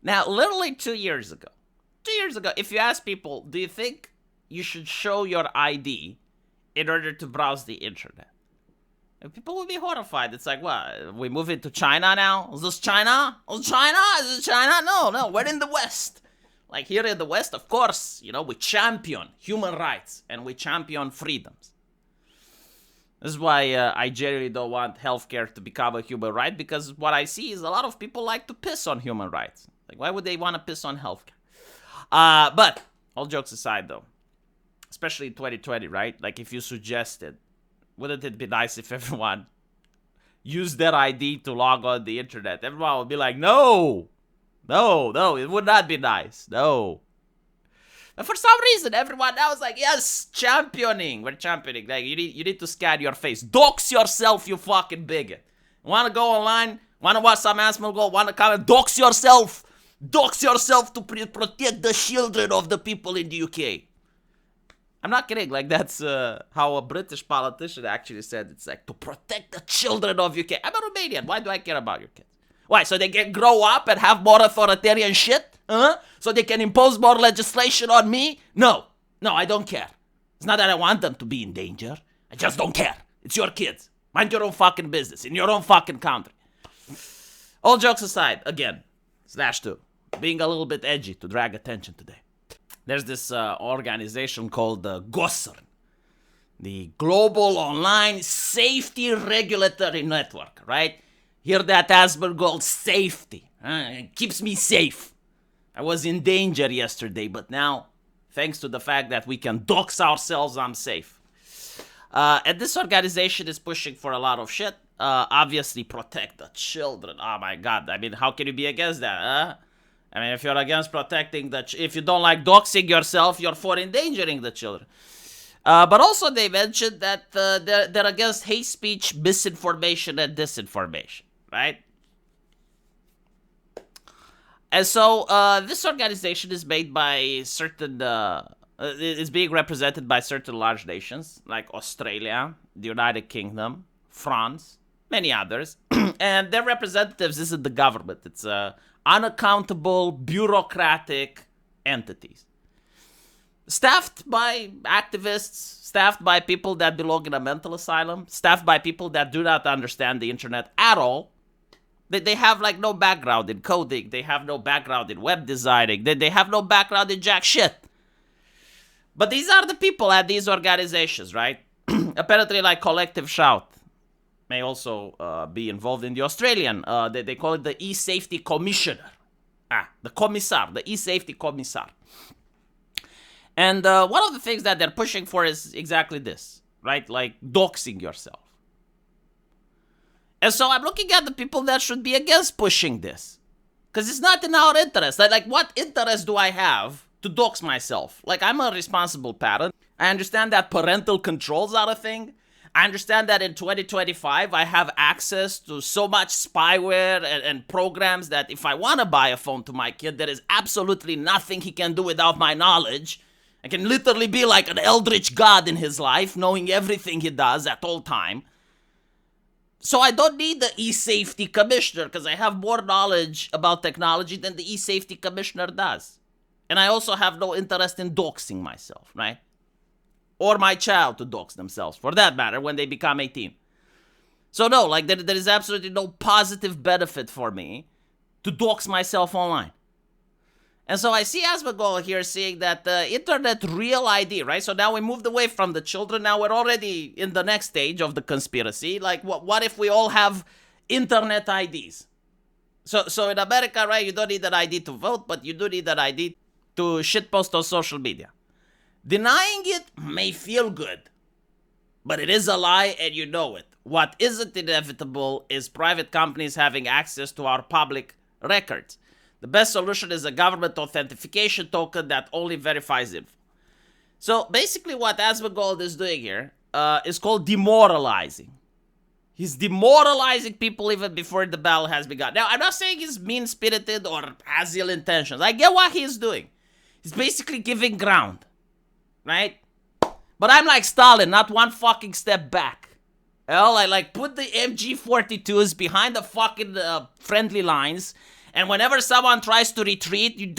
Now, literally 2 years ago, if you ask people, do you think you should show your ID in order to browse the internet? And people would be horrified. It's like, what? We move into China now? Is this China? Is it China? No, we're in the West. Like here in the West, of course, we champion human rights and we champion freedoms. This is why I generally don't want healthcare to become a human right, because what I see is a lot of people like to piss on human rights. Like, why would they want to piss on healthcare? But all jokes aside, though, especially in 2020, right? Like, if you suggested, wouldn't it be nice if everyone used their ID to log on the internet? Everyone would be like, no, it would not be nice. No. But for some reason, everyone now is like, yes, championing. We're championing. Like, you need to scan your face. Dox yourself, you fucking bigot. Want to go online? Want to watch some Asmongold? Want to comment? Dox yourself. Dox yourself to protect the children of the people in the UK. I'm not kidding. Like, that's how a British politician actually said. It's like, to protect the children of UK. I'm a Romanian. Why do I care about your kids? Why? So they can grow up and have more authoritarian shit? Huh? So they can impose more legislation on me? No, I don't care. It's not that I want them to be in danger. I just don't care. It's your kids. Mind your own fucking business in your own fucking country. All jokes aside, again, /2, being a little bit edgy to drag attention today. There's this organization called the GOSR, the Global Online Safety Regulatory Network, right? Hear that, Asmongold? Safety. It keeps me safe. I was in danger yesterday, but now, thanks to the fact that we can dox ourselves, I'm safe. And this organization is pushing for a lot of shit. Obviously, protect the children. Oh my god. I mean, how can you be against that, huh? I mean, if you're against protecting if you don't like doxing yourself, you're for endangering the children. But also they mentioned that they're against hate speech, misinformation, and disinformation, right? And so this organization is made by certain, is being represented by certain large nations like Australia, the United Kingdom, France, many others. And their representatives isn't the government. It's unaccountable, bureaucratic entities. Staffed by activists, staffed by people that belong in a mental asylum, staffed by people that do not understand the internet at all. They have like no background in coding. They have no background in web designing. They have no background in jack shit. But these are the people at these organizations, right? Apparently, like Collective Shout may also be involved in the Australian. They call it the E-Safety Commissioner. The Commissar, the E-Safety Commissar. And one of the things that they're pushing for is exactly this, right? Like doxing yourself. And so I'm looking at the people that should be against pushing this. Because it's not in our interest. Like, what interest do I have to dox myself? Like, I'm a responsible parent. I understand that parental controls are a thing. I understand that in 2025, I have access to so much spyware and programs that if I want to buy a phone to my kid, there is absolutely nothing he can do without my knowledge. I can literally be like an eldritch god in his life, knowing everything he does at all time. So I don't need the e-safety commissioner because I have more knowledge about technology than the e-safety commissioner does. And I also have no interest in doxing myself, right? Or my child to dox themselves, for that matter, when they become 18. So no, like there is absolutely no positive benefit for me to dox myself online. And so I see Asmongold here saying that the internet real ID, right? So now we moved away from the children. Now we're already in the next stage of the conspiracy. Like, what if we all have internet IDs? So in America, right, you don't need an ID to vote, but you do need an ID to shitpost on social media. Denying it may feel good, but it is a lie and you know it. What isn't inevitable is private companies having access to our public records. The best solution is a government authentication token that only verifies info. So basically what Asmongold is doing here is called demoralizing. He's demoralizing people even before the battle has begun. Now, I'm not saying he's mean-spirited or has ill intentions. I get what he's doing. He's basically giving ground, right? But I'm like Stalin, not one fucking step back. Hell, I like put the MG42s behind the fucking friendly lines And whenever someone tries to retreat, you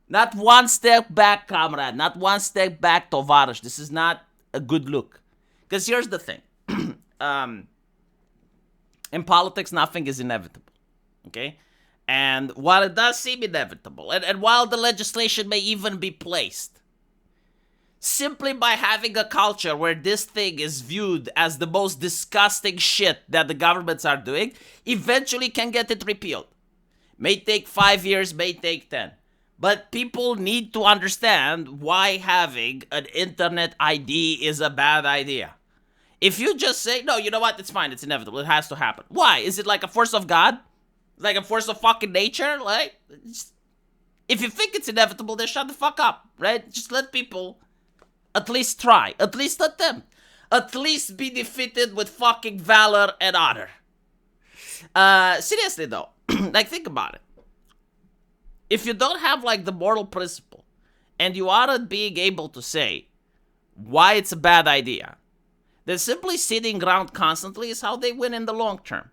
not one step back, comrade. Not one step back, Tovarish. This is not a good look. Because here's the thing. In politics, nothing is inevitable. Okay? And while it does seem inevitable, and while the legislation may even be placed, simply by having a culture where this thing is viewed as the most disgusting shit that the governments are doing, eventually can get it repealed. May take 5 years, may take 10. But people need to understand why having an internet ID is a bad idea. If you just say, no, you know what, it's fine, it's inevitable, it has to happen. Why? Is it like a force of God? Like a force of fucking nature? Like, if you think it's inevitable, then shut the fuck up, right? Just let people at least try, at least attempt, at least be defeated with fucking valor and honor. Seriously though, like think about it. If you don't have like the moral principle, and you aren't being able to say why it's a bad idea, then simply sitting around constantly is how they win in the long term.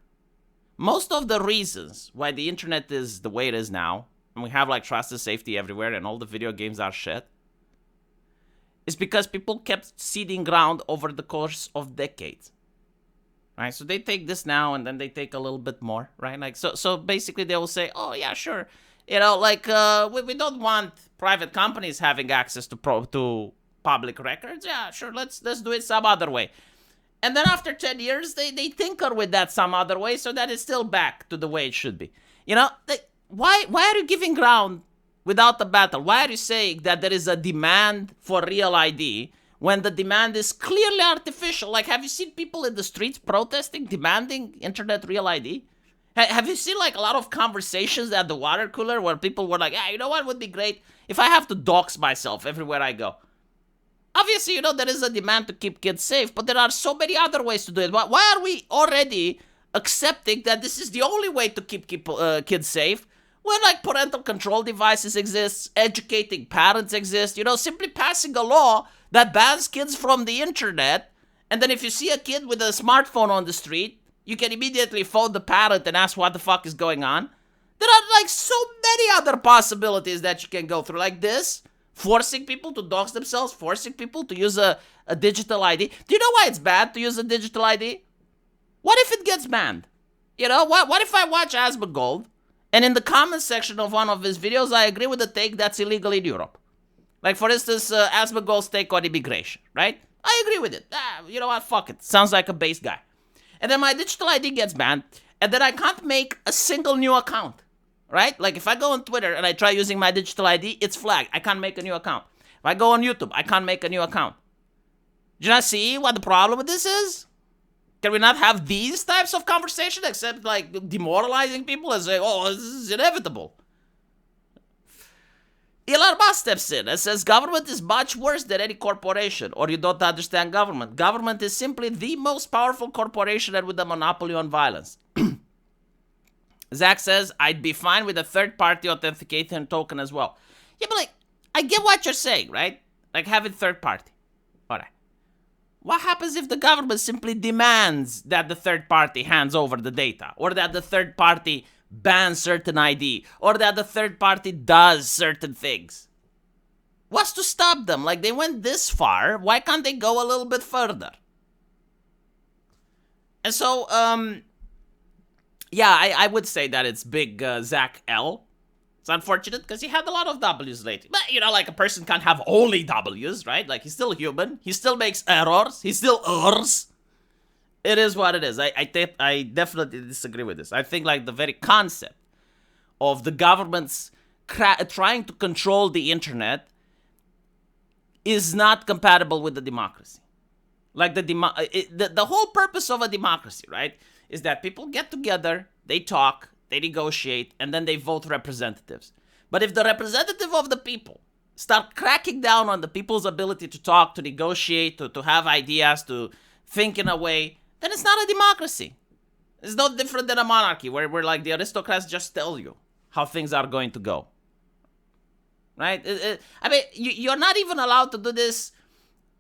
Most of the reasons why the internet is the way it is now, and we have like trust and safety everywhere, and all the video games are shit, is because people kept seeding ground over the course of decades, right? So they take this now, and then they take a little bit more, right? Like so basically they will say, oh yeah, sure, you know, like we don't want private companies having access to public records. Yeah, sure, let's do it some other way. And then after 10 years, they tinker with that some other way so that it's still back to the way it should be. You know, why are you giving ground without a battle? Why are you saying that there is a demand for real ID when the demand is clearly artificial? Like, have you seen people in the streets protesting, demanding internet real ID? Have you seen like a lot of conversations at the water cooler where people were like, yeah, you know what would be great? If I have to dox myself everywhere I go. Obviously, you know, there is a demand to keep kids safe, but there are so many other ways to do it. Why are we already accepting that this is the only way to keep kids safe? When, like, parental control devices exist, educating parents exist, you know, simply passing a law that bans kids from the internet, and then if you see a kid with a smartphone on the street, you can immediately phone the parent and ask what the fuck is going on. There are, like, so many other possibilities that you can go through, like this. Forcing people to dox themselves, forcing people to use a digital ID. Do you know why it's bad to use a digital ID? What if it gets banned? You know, what if I watch Asmongold, and in the comment section of one of his videos, I agree with the take that's illegal in Europe? Like, for instance, Asmongold's take on immigration, right? I agree with it. You know what, fuck it. Sounds like a base guy. And then my digital ID gets banned, and then I can't make a single new account. Right? Like, if I go on Twitter and I try using my digital ID, it's flagged. I can't make a new account. If I go on YouTube, I can't make a new account. Do you not see what the problem with this is? Can we not have these types of conversation except, like, demoralizing people and saying, oh, this is inevitable? Elon Musk steps in and says government is much worse than any corporation, or you don't understand government. Government is simply the most powerful corporation and with a monopoly on violence. Zach says, I'd be fine with a third-party authentication token as well. Yeah, but like, I get what you're saying, right? Like having third-party. Alright. What happens if the government simply demands that the third party hands over the data? Or that the third party bans certain ID? Or that the third party does certain things? What's to stop them? Like, they went this far, why can't they go a little bit further? And so, yeah, I would say that it's big Zach L. It's unfortunate because he had a lot of W's lately. But, you know, like a person can't have only W's, right? Like, he's still human. He still makes errors. He still errs. It is what it is. I definitely disagree with this. I think, like, the very concept of the government's trying to control the internet is not compatible with the democracy. Like, the whole purpose of a democracy, right, is that people get together, they talk, they negotiate, and then they vote representatives. But if the representative of the people start cracking down on the people's ability to talk, to negotiate, to have ideas, to think in a way, then it's not a democracy. It's no different than a monarchy where like the aristocrats just tell you how things are going to go. Right? I mean, you're not even allowed to do this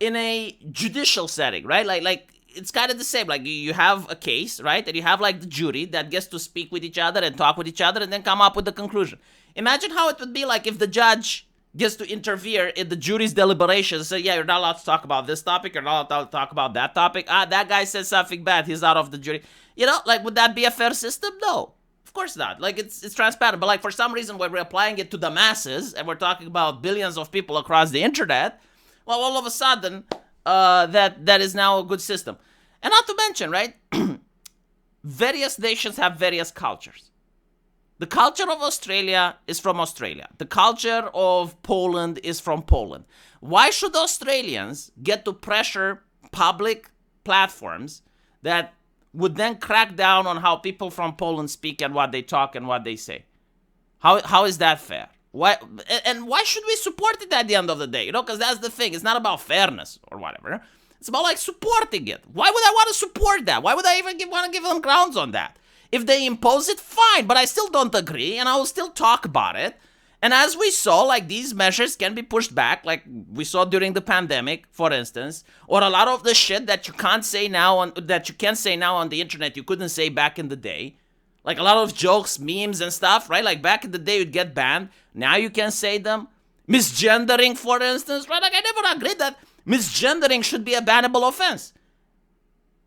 in a judicial setting, right? Like it's kind of the same. Like you have a case, right? And you have like the jury that gets to speak with each other and talk with each other and then come up with the conclusion. Imagine how it would be like if the judge gets to interfere in the jury's deliberations. Say, yeah, you're not allowed to talk about this topic. You're not allowed to talk about that topic. That guy said something bad. He's out of the jury. You know, like, would that be a fair system? No. Of course not. Like, it's transparent. But, like, for some reason, when we're applying it to the masses, and we're talking about billions of people across the internet, well, all of a sudden, that is now a good system. And not to mention, right, various nations have various cultures. The culture of Australia is from Australia. The culture of Poland is from Poland. Why should Australians get to pressure public platforms that would then crack down on how people from Poland speak and what they talk and what they say? How is that fair? Why should we support it at the end of the day? You know, because that's the thing. It's not about fairness or whatever. It's about like supporting it. Why would I want to support that? Why would I even want to give them grounds on that? If they impose it, fine, but I still don't agree, and I will still talk about it. And as we saw, like, these measures can be pushed back, like we saw during the pandemic, for instance, or a lot of the shit that you can't say now on the internet you couldn't say back in the day. Like a lot of jokes, memes, and stuff, right? Like back in the day, you'd get banned. Now you can say them. Misgendering, for instance, right? Like I never agreed that misgendering should be a bannable offense.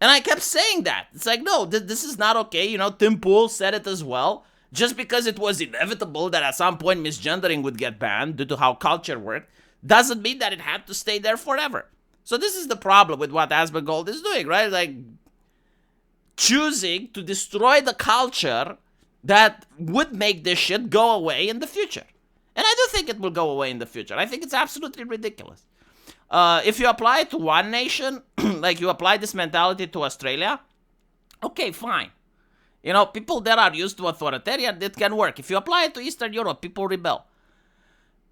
And I kept saying that. It's like, no, this is not okay. You know, Tim Pool said it as well. Just because it was inevitable that at some point misgendering would get banned due to how culture worked, doesn't mean that it had to stay there forever. So this is the problem with what Asmongold is doing, right? Like, choosing to destroy the culture that would make this shit go away in the future. And I do think it will go away in the future. I think it's absolutely ridiculous. If you apply it to one nation, like you apply this mentality to Australia, okay, fine. You know, people that are used to authoritarian, it can work. If you apply it to Eastern Europe, people rebel.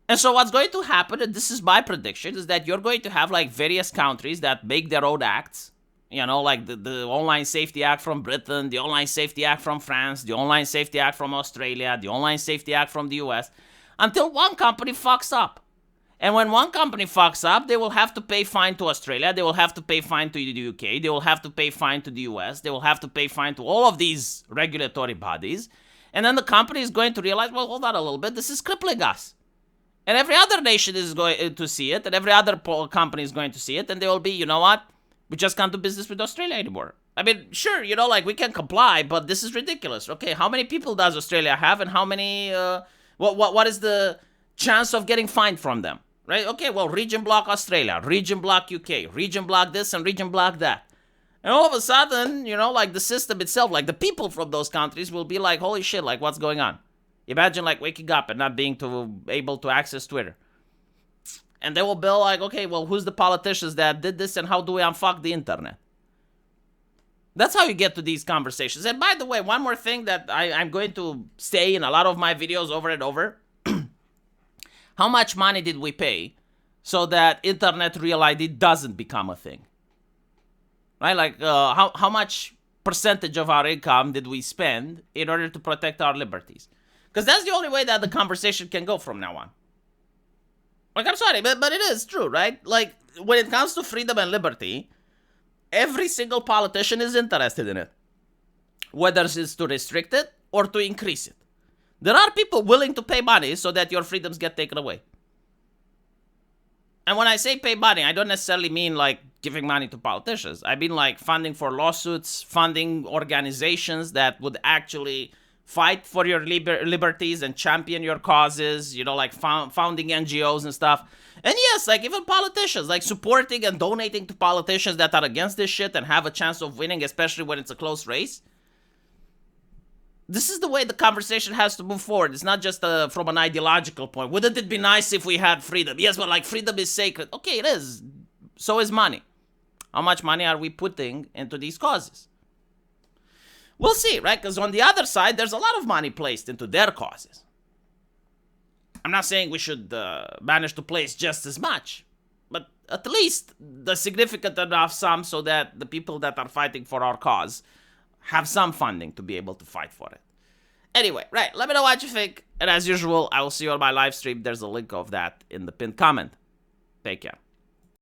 And so what's going to happen, and this is my prediction, is that you're going to have like various countries that make their own acts. You know, like the Online Safety Act from Britain, the Online Safety Act from France, the Online Safety Act from Australia, the Online Safety Act from the US, until one company fucks up. And when one company fucks up, they will have to pay fine to Australia, they will have to pay fine to the UK, they will have to pay fine to the US, they will have to pay fine to all of these regulatory bodies. And then the company is going to realize, well, hold on a little bit, this is crippling us. And every other nation is going to see it, and every other company is going to see it, and they will be, you know what? We just can't do business with Australia anymore. I mean, sure, you know, like, we can comply, but this is ridiculous. Okay, how many people does Australia have, and how many, what is the chance of getting fined from them? Right? Okay, well, region block Australia, region block UK, region block this, and region block that. And all of a sudden, you know, like, the system itself, like, the people from those countries will be like, holy shit, like, what's going on? Imagine, like, waking up and not being able to access Twitter. And they will be like, okay, well, who's the politicians that did this, and how do we unfuck the internet? That's how you get to these conversations. And by the way, one more thing that I'm going to say in a lot of my videos over and over. How much money did we pay so that Internet Real ID doesn't become a thing? Right? Like, how much percentage of our income did we spend in order to protect our liberties? Because that's the only way that the conversation can go from now on. Like, I'm sorry, but it is true, right? Like, when it comes to freedom and liberty, every single politician is interested in it. Whether it's to restrict it or to increase it. There are people willing to pay money so that your freedoms get taken away. And when I say pay money, I don't necessarily mean like giving money to politicians. I mean like funding for lawsuits, funding organizations that would actually fight for your liberties and champion your causes, you know, like founding NGOs and stuff. And yes, like even politicians, like supporting and donating to politicians that are against this shit and have a chance of winning, especially when it's a close race. This is the way the conversation has to move forward. It's not just from an ideological point. Wouldn't it be nice if we had freedom? Yes, but like freedom is sacred. Okay, it is. So is money. How much money are we putting into these causes? We'll see, right? Because on the other side, there's a lot of money placed into their causes. I'm not saying we should manage to place just as much, but at least the significant enough sum so that the people that are fighting for our cause have some funding to be able to fight for it. Anyway, right, let me know what you think. And as usual, I will see you on my live stream. There's a link of that in the pinned comment. Take care.